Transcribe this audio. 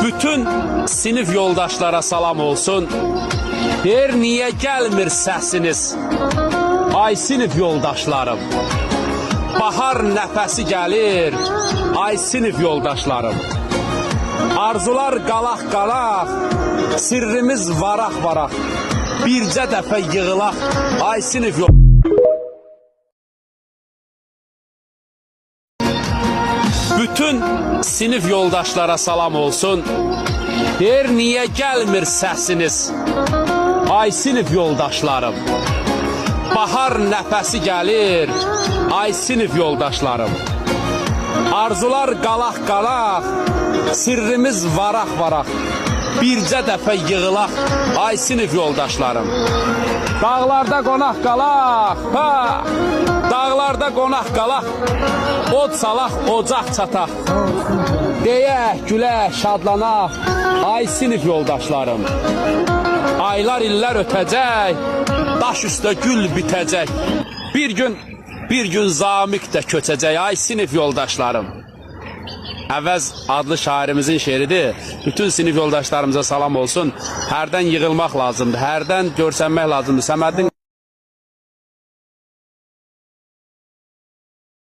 Bütün sinif yoldaşlara salam olsun. Deyir, niye gelmir səsiniz? Ay sinif yoldaşlarım. Bahar nəfəsi gəlir, ay sinif yoldaşlarım. Arzular qalaq-qalaq, sirrimiz varaq-varaq. Bircə dəfə yığılaq, ay sinif yoldaşlarım. Bütün sinif yoldaşlara salam olsun. Deyir, niye gelmir səsiniz? Ay sinif yoldaşlarım. Bahar nəfəsi gəlir, ay sinif yoldaşlarım. Arzular qalaq-qalaq, sirrimiz varaq-varaq. Bircə dəfə yığılaq, ay sinif yoldaşlarım. Dağlarda qonaq qalaq, ha! Dağlarda qonaq qalaq, od salaq, ocaq çataq. Deyək, gülək, şadlanaq, ay sinif yoldaşlarım. Aylar illər ötəcək, daş üstə gül bitəcək. Bir gün Zamik də köçəcək, ay sinif yoldaşlarım. Əvəz adlı şairimizin şeiridir. Bütün sinif yoldaşlarımıza salam olsun. Hərdən yığılmaq lazımdır, hərdən görsənmək lazımdır. Səmədin